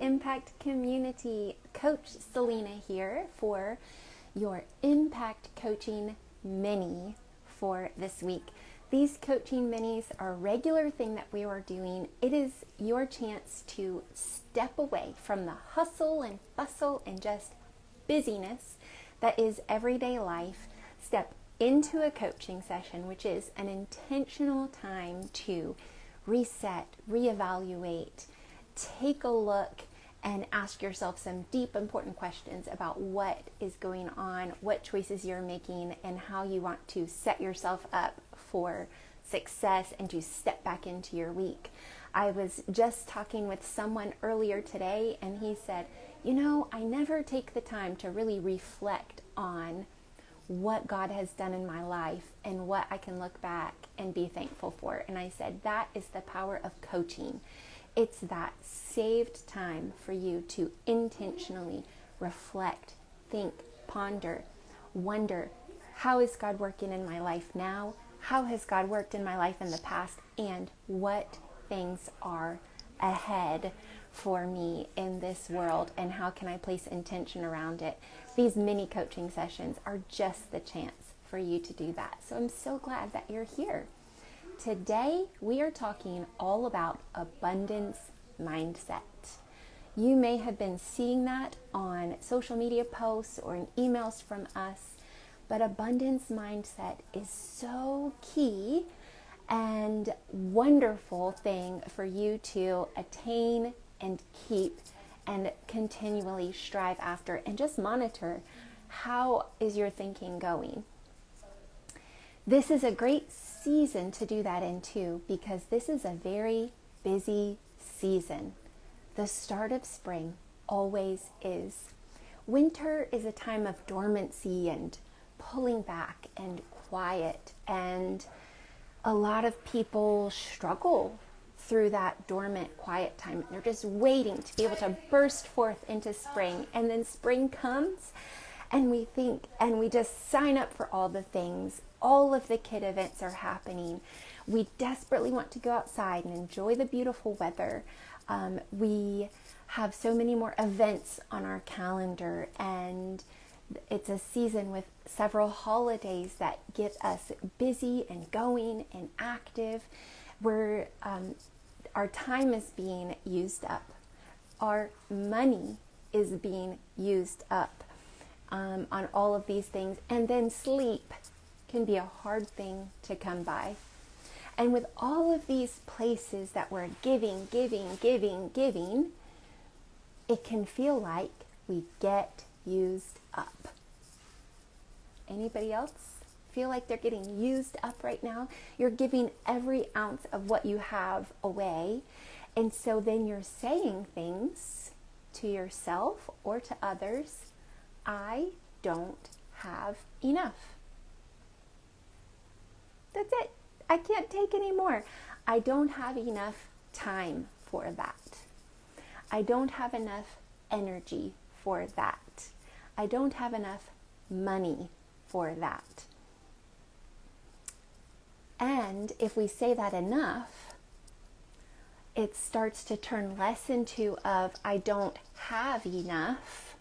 Impact community. Coach Selena here for your Impact Coaching Mini for this week. These coaching minis are a regular thing that we are doing. It is your chance to step away from the hustle and bustle and just busyness that is everyday life. Step into a coaching session, which is an intentional time to reset, reevaluate, take a look, and ask yourself some deep, important questions about what is going on, what choices you're making, and how you want to set yourself up for success and to step back into your week. I was just talking with someone earlier today, and he said, I never take the time to really reflect on what God has done in my life and what I can look back and be thankful for. And I said, that is the power of coaching. It's that saved time for you to intentionally reflect, think, ponder, wonder, how is God working in my life now? How has God worked in my life in the past? And what things are ahead for me in this world, and how can I place intention around it? These mini coaching sessions are just the chance for you to do that. So I'm so glad that you're here. Today, we are talking all about abundance mindset. You may have been seeing that on social media posts or in emails from us, but abundance mindset is so key and wonderful thing for you to attain and keep and continually strive after, and just monitor how is your thinking going. This is a great season to do that in too, because this is a very busy season. The start of spring always is. Winter is a time of dormancy and pulling back and quiet, and a lot of people struggle through that dormant, quiet time. They're just waiting to be able to burst forth into spring. And then spring comes and we think, and we just sign up for all the things. All of the kid events are happening. We desperately want to go outside and enjoy the beautiful weather. We have so many more events on our calendar, and it's a season with several holidays that get us busy and going and active. Our time is being used up. Our money is being used up on all of these things. And then sleep can be a hard thing to come by. And with all of these places that we're giving, it can feel like we get used up. Anybody else feel like they're getting used up right now? You're giving every ounce of what you have away. And so then you're saying things to yourself or to others. I don't have enough. That's it. I can't take any more. I don't have enough time for that. I don't have enough energy for that. I don't have enough money for that. And if we say that enough, it starts to turn less into I don't have enough.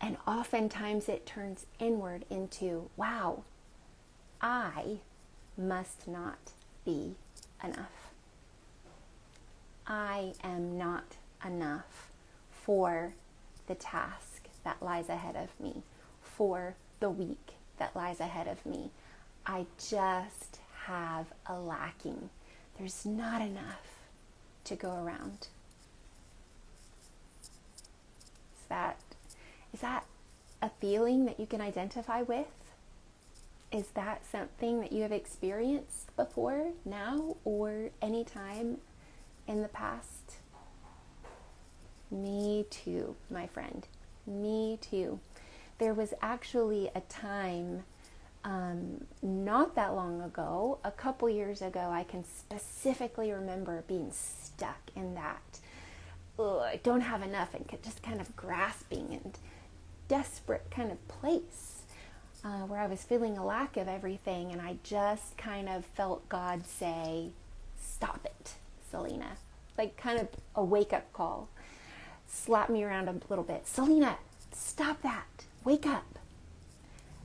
And oftentimes it turns inward into, wow, I must not be enough. I am not enough for the task that lies ahead of me, for the week that lies ahead of me. I just have a lacking. There's not enough to go around. Is that a feeling that you can identify with? Is that something that you have experienced before, now, or any time in the past? Me too, my friend. Me too. There was actually a time not that long ago, a couple years ago, I can specifically remember being stuck in that, I don't have enough, and just kind of grasping and desperate kind of place where I was feeling a lack of everything, and I just kind of felt God say, stop it, Selena. Like kind of a wake-up call. slap me around a little bit. Selena, stop that. Wake up.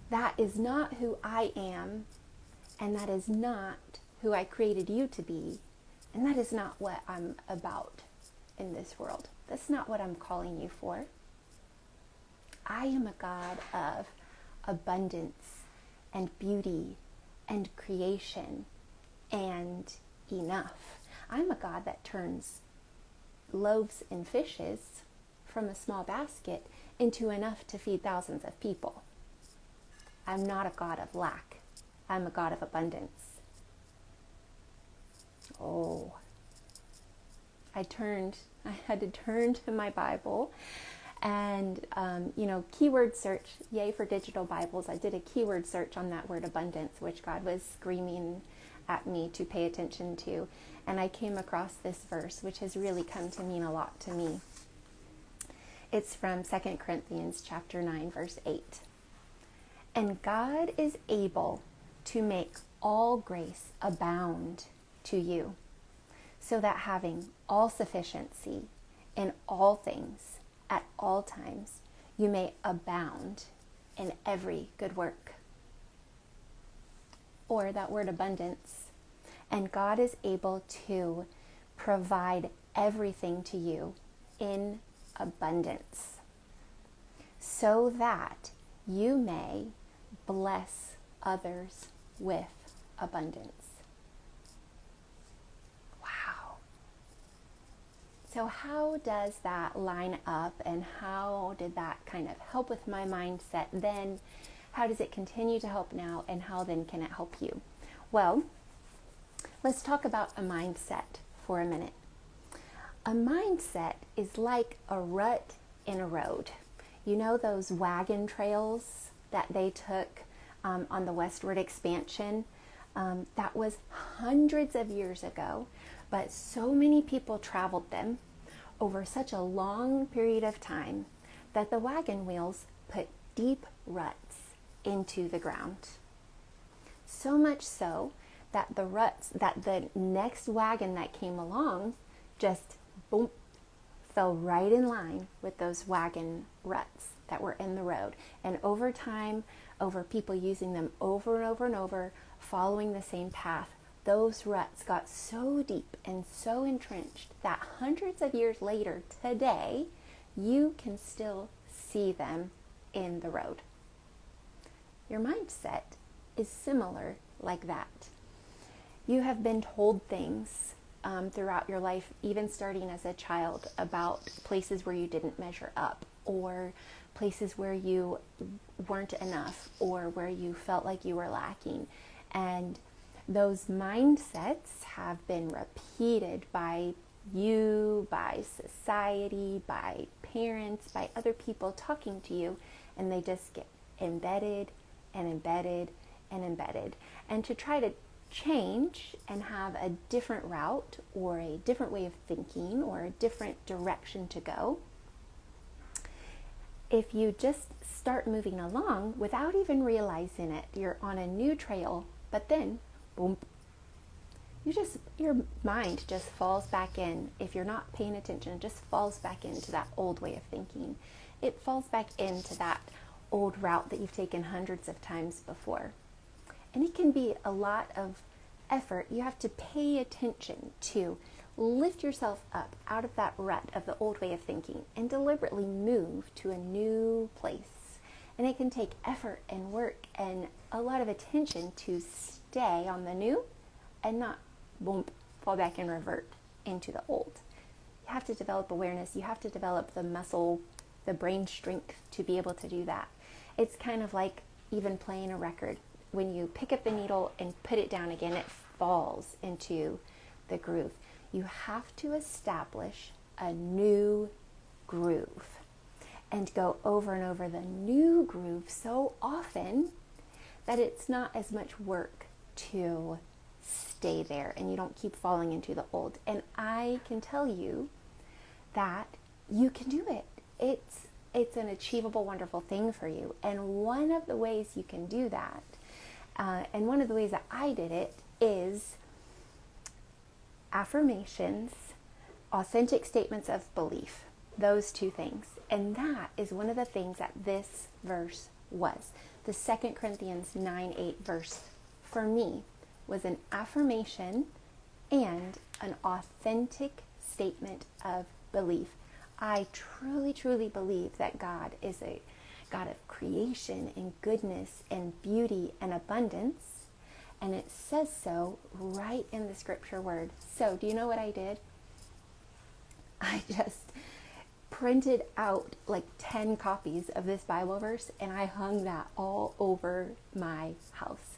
That is not who I am, and that is not who I created you to be, and that is not what I'm about in this world. That's not what I'm calling you for. I am a God of abundance and beauty and creation and enough. I'm a God that turns loaves and fishes from a small basket into enough to feed thousands of people. I'm not a God of lack. I'm a God of abundance. Oh, I had to turn to my Bible and, keyword search, yay for digital Bibles. I did a keyword search on that word abundance, which God was screaming at me to pay attention to. And I came across this verse, which has really come to mean a lot to me. It's from 2 Corinthians chapter 9, verse 8. And God is able to make all grace abound to you, so that having all sufficiency in all things at all times, you may abound in every good work. Or that word abundance. And God is able to provide everything to you in abundance, so that you may bless others with abundance. Wow. So how does that line up, and how did that kind of help with my mindset then? How does it continue to help now, and how then can it help you? Well, let's talk about a mindset for a minute. A mindset is like a rut in a road. You know those wagon trails that they took on the westward expansion? That was hundreds of years ago, but so many people traveled them over such a long period of time that the wagon wheels put deep ruts into the ground. So much so that the next wagon that came along just boom, fell right in line with those wagon ruts that were in the road. And over time, over people using them over and over and over, following the same path, those ruts got so deep and so entrenched that hundreds of years later, today, you can still see them in the road. Your mindset is similar like that. You have been told things throughout your life, even starting as a child, about places where you didn't measure up, or places where you weren't enough, or where you felt like you were lacking. And those mindsets have been repeated by you, by society, by parents, by other people talking to you, and they just get embedded and embedded and embedded. And to try to change and have a different route or a different way of thinking or a different direction to go, if you just start moving along without even realizing it, you're on a new trail, but then boom, your mind just falls back in. If you're not paying attention, it just falls back into that old way of thinking. It falls back into that old route that you've taken hundreds of times before. And it can be a lot of effort. You have to pay attention to lift yourself up out of that rut of the old way of thinking and deliberately move to a new place. And it can take effort and work and a lot of attention to stay on the new and not boom, fall back and revert into the old. You have to develop awareness. You have to develop the muscle, the brain strength to be able to do that. It's kind of like even playing a record. When you pick up the needle and put it down again, it falls into the groove. You have to establish a new groove and go over and over the new groove so often that it's not as much work to stay there and you don't keep falling into the old. And I can tell you that you can do it. It's an achievable, wonderful thing for you. And one of the ways you can do that, and one of the ways that I did it, is affirmations, authentic statements of belief. those two things. And that is one of the things that this verse was. The 2 Corinthians 9:8 verse, for me, was an affirmation and an authentic statement of belief. I truly, truly believe that God is a God of creation and goodness and beauty and abundance. And it says so right in the scripture word. So do you know what I did? I just printed out like 10 copies of this Bible verse, and I hung that all over my house,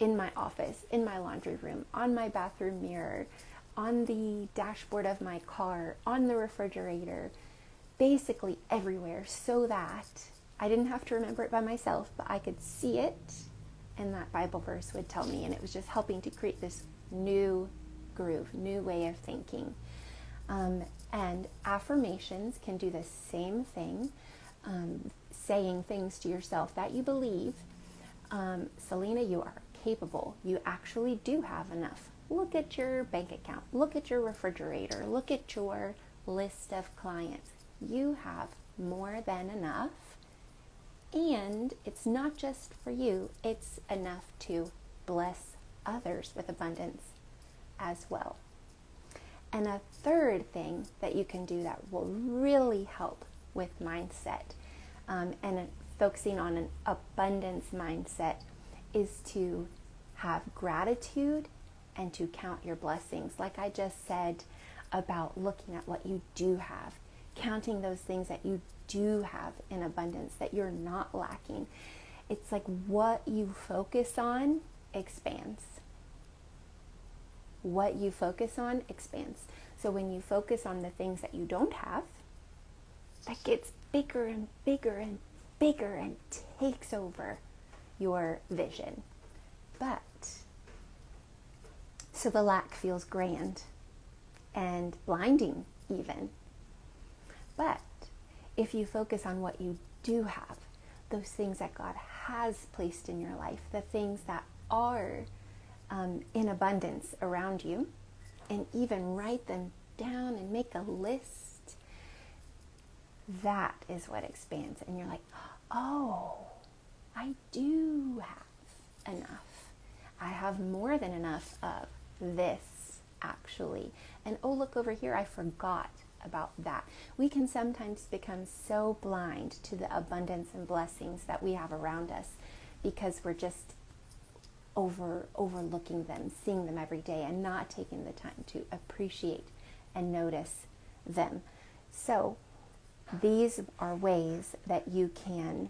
in my office, in my laundry room, on my bathroom mirror, on the dashboard of my car, on the refrigerator, basically everywhere, so that I didn't have to remember it by myself, but I could see it, and that Bible verse would tell me, and it was just helping to create this new groove, new way of thinking. And affirmations can do the same thing, saying things to yourself that you believe. Selena, you are capable. You actually do have enough. Look at your bank account. Look at your refrigerator. Look at your list of clients. You have more than enough. And it's not just for you. It's enough to bless others with abundance as well. And a third thing that you can do that will really help with mindset and focusing on an abundance mindset is to have gratitude and to count your blessings. Like I just said about looking at what you do have, counting those things that you do have in abundance, that you're not lacking. It's like what you focus on expands. What you focus on expands. So when you focus on the things that you don't have, that gets bigger and bigger and bigger and takes over your vision. But, so the lack feels grand and blinding even. But if you focus on what you do have, those things that God has placed in your life, the things that are in abundance around you, and even write them down and make a list, that is what expands. And you're like, oh, I do have enough. I have more than enough of this, actually. And oh, look over here, I forgot about that. We can sometimes become so blind to the abundance and blessings that we have around us because we're just overlooking them, seeing them every day, and not taking the time to appreciate and notice them. So these are ways that you can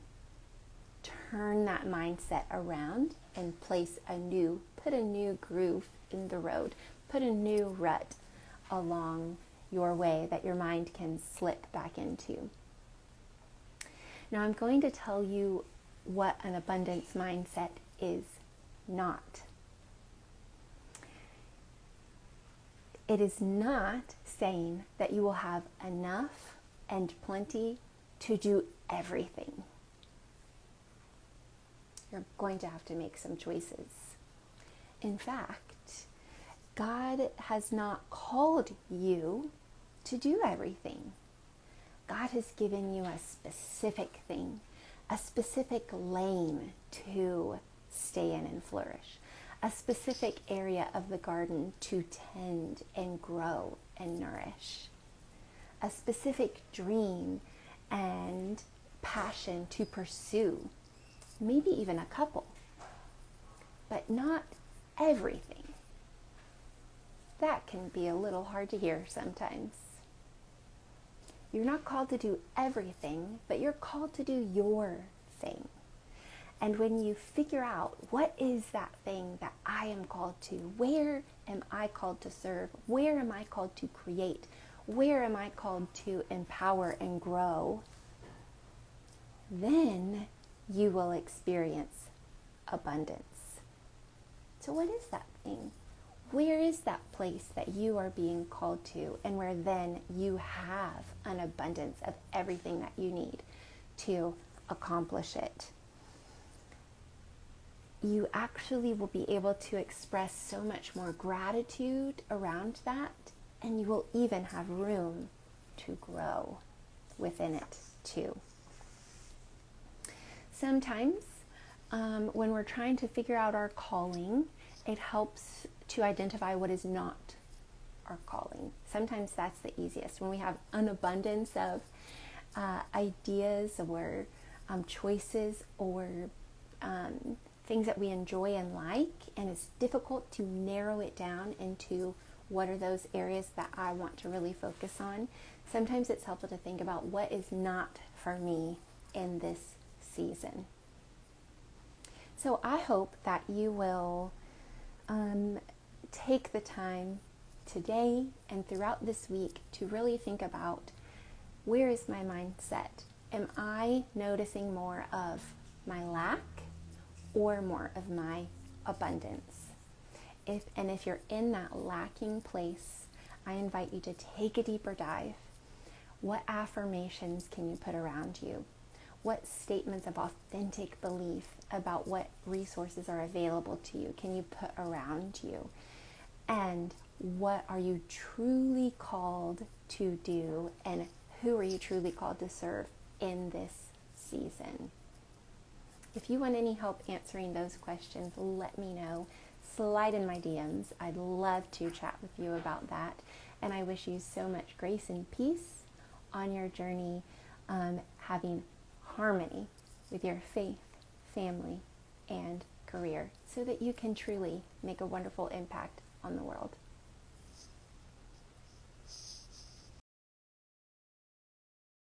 turn that mindset around and put a new groove in the road, put a new rut along your way that your mind can slip back into. Now I'm going to tell you what an abundance mindset is not. It is not saying that you will have enough and plenty to do everything. You're going to have to make some choices. In fact, God has not called you to do everything. God has given you a specific thing, a specific lane to stay in and flourish, a specific area of the garden to tend and grow and nourish, a specific dream and passion to pursue, maybe even a couple, but not everything. That can be a little hard to hear sometimes. You're not called to do everything, but you're called to do your thing. And when you figure out what is that thing that I am called to, where am I called to serve, where am I called to create, where am I called to empower and grow, then you will experience abundance. So what is that thing? Where is that place that you are being called to, and where then you have an abundance of everything that you need to accomplish it? You actually will be able to express so much more gratitude around that, and you will even have room to grow within it too. Sometimes when we're trying to figure out our calling, it helps to identify what is not our calling. Sometimes that's the easiest. When we have an abundance of ideas or choices or things that we enjoy and like, and it's difficult to narrow it down into what are those areas that I want to really focus on. Sometimes it's helpful to think about what is not for me in this season. So I hope that you will take the time today and throughout this week to really think about, where is my mindset? Am I noticing more of my lack or more of my abundance? If you're in that lacking place, I invite you to take a deeper dive. What affirmations can you put around you? What statements of authentic belief about what resources are available to you can you put around you? And what are you truly called to do, and who are you truly called to serve in this season? If you want any help answering those questions, let me know. Slide in my DMs. I'd love to chat with you about that. And I wish you so much grace and peace on your journey, having harmony with your faith, family, and career, so that you can truly make a wonderful impact on the world.